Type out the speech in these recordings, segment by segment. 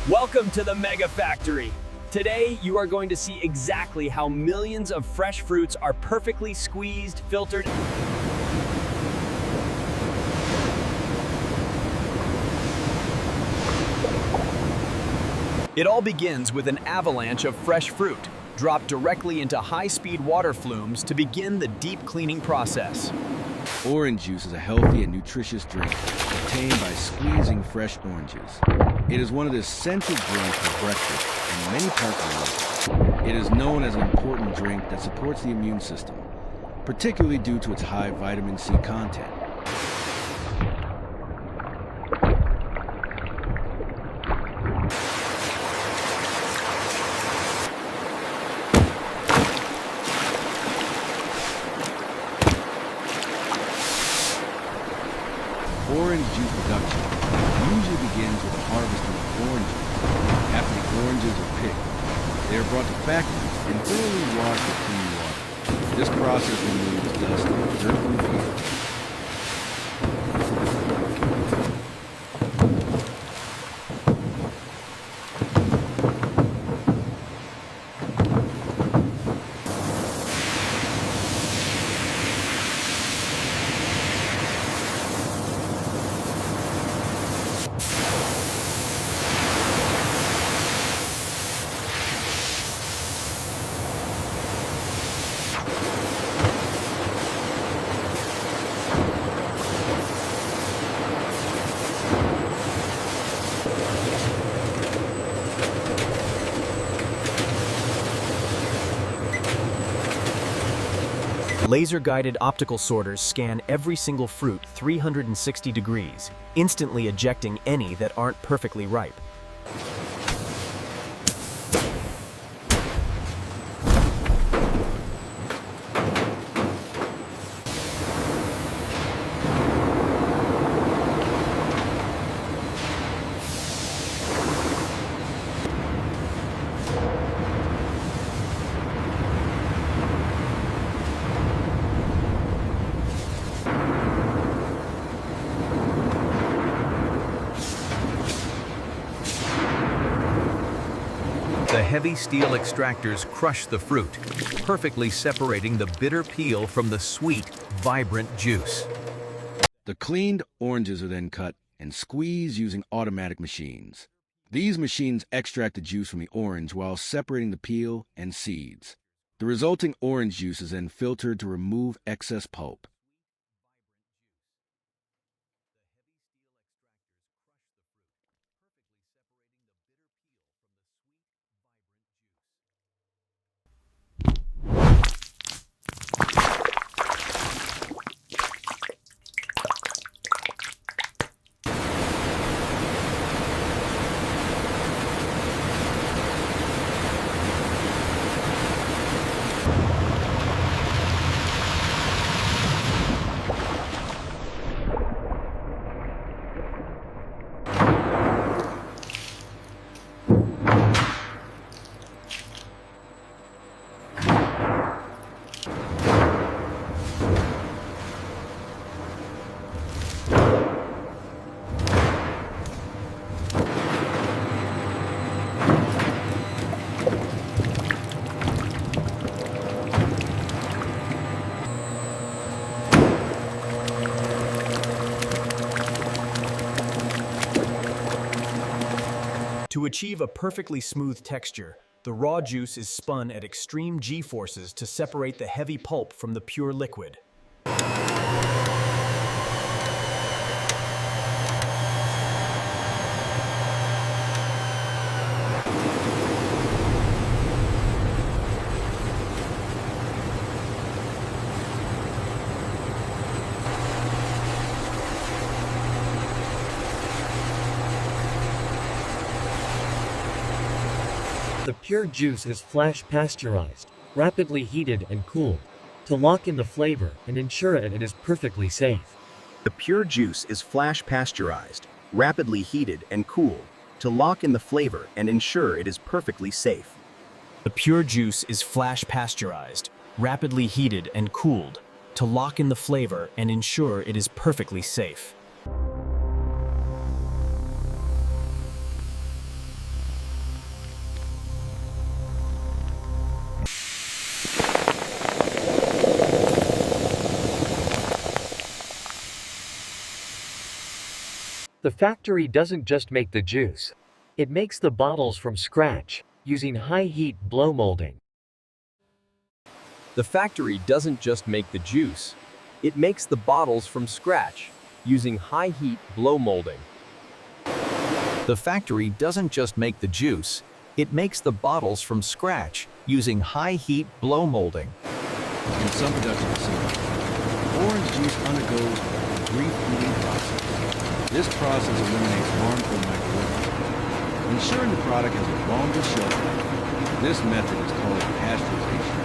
Welcome to the Mega Factory. Today, you are going to see exactly how millions of fresh fruits are perfectly squeezed, filtered. It all begins with an avalanche of fresh fruit, dropped directly into high-speed water flumes to begin the deep cleaning process. Orange juice is a healthy and nutritious drink obtained by squeezing fresh oranges. It is one of the essential drinks for breakfast in many parts of the world. It is known as an important drink that supports the immune system, particularly due to its high vitamin C content. Orange juice production usually begins with the harvesting of oranges. After the oranges are picked, they are brought to factories and thoroughly washed with clean water. This process removes dust, dirt from the peel. Laser-guided optical sorters scan every single fruit 360 degrees, instantly ejecting any that aren't perfectly ripe. The heavy steel extractors crush the fruit, perfectly separating the bitter peel from the sweet, vibrant juice. The cleaned oranges are then cut and squeezed using automatic machines. These machines extract the juice from the orange while separating the peel and seeds. The resulting orange juice is then filtered to remove excess pulp. To achieve a perfectly smooth texture, the raw juice is spun at extreme G-forces to separate the heavy pulp from the pure liquid. The pure juice is flash pasteurized, rapidly heated and cooled, to lock in the flavor and ensure that it is perfectly safe. The pure juice is flash pasteurized, rapidly heated and cooled, to lock in the flavor and ensure it is perfectly safe. The pure juice is flash pasteurized, rapidly heated and cooled, to lock in the flavor and ensure it is perfectly safe. The factory doesn't just make the juice. It makes the bottles from scratch, using high-heat blow molding. The factory doesn't just make the juice. It makes the bottles from scratch, using high-heat blow molding. The factory doesn't just make the juice, it makes the bottles from scratch using high-heat blow molding. In some production facilities, orange juice undergoes a brief heating process. This process eliminates harmful microorganisms, ensuring the product has a longer shelf life. This method is called pasteurization.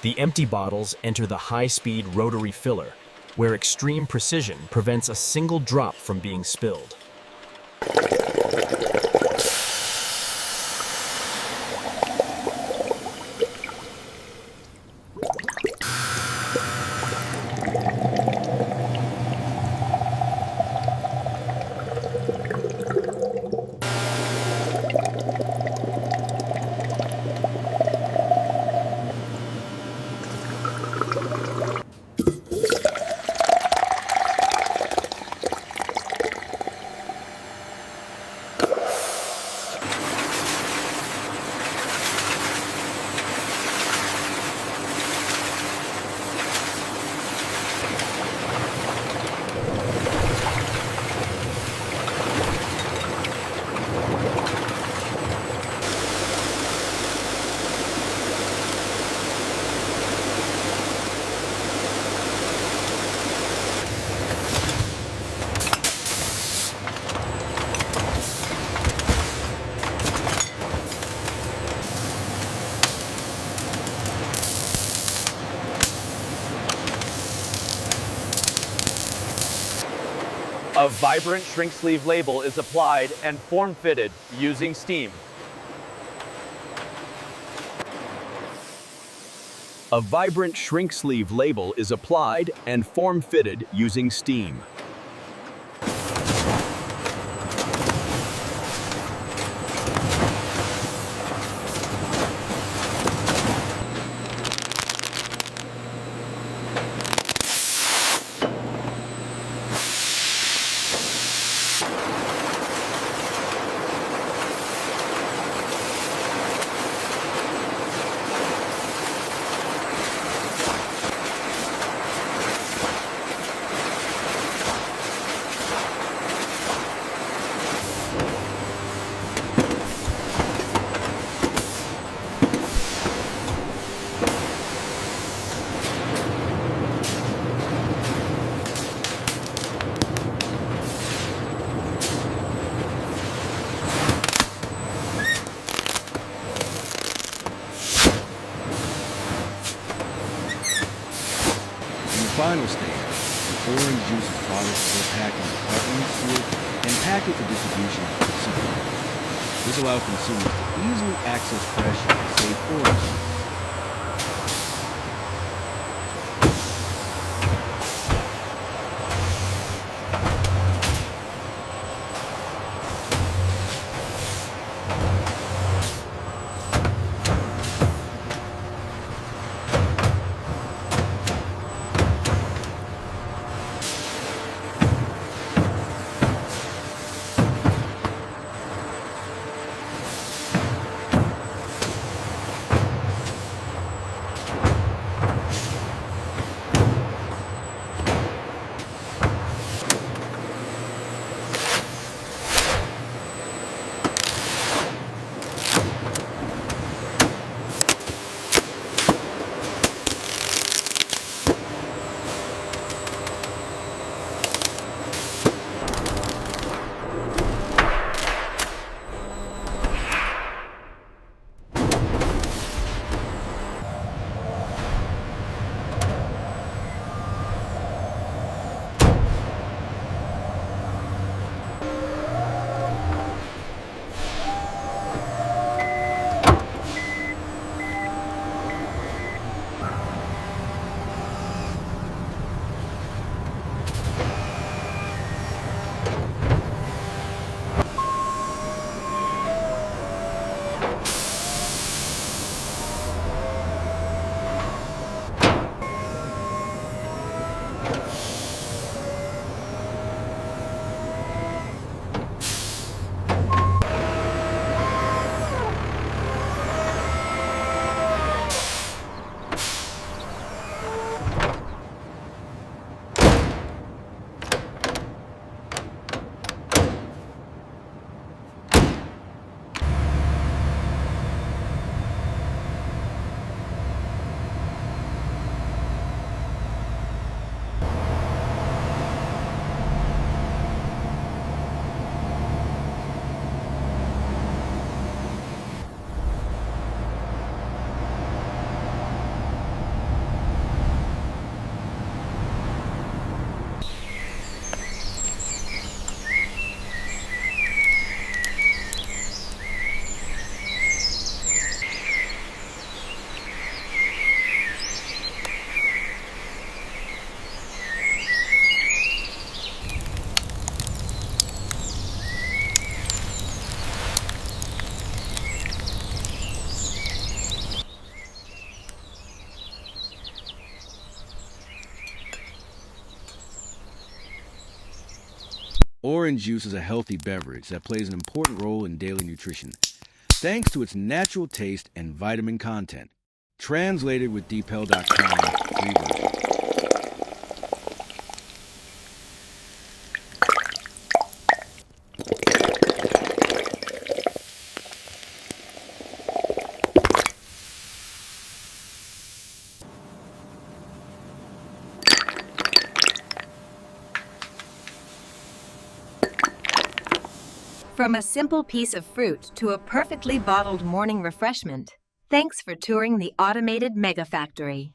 The empty bottles enter the high-speed rotary filler, where extreme precision prevents a single drop from being spilled. A vibrant shrink sleeve label is applied and form-fitted using steam. A vibrant shrink sleeve label is applied and form-fitted using steam. Final stage, the orange juice is polished or packed in carton, sealed, and packaged for distribution to consumers. This allows consumers to easily access fresh and safe orange juice. Orange juice is a healthy beverage that plays an important role in daily nutrition, thanks to its natural taste and vitamin content. Translated with DeepHell.com free version. From a simple piece of fruit to a perfectly bottled morning refreshment, thanks for touring the automated Megafactory.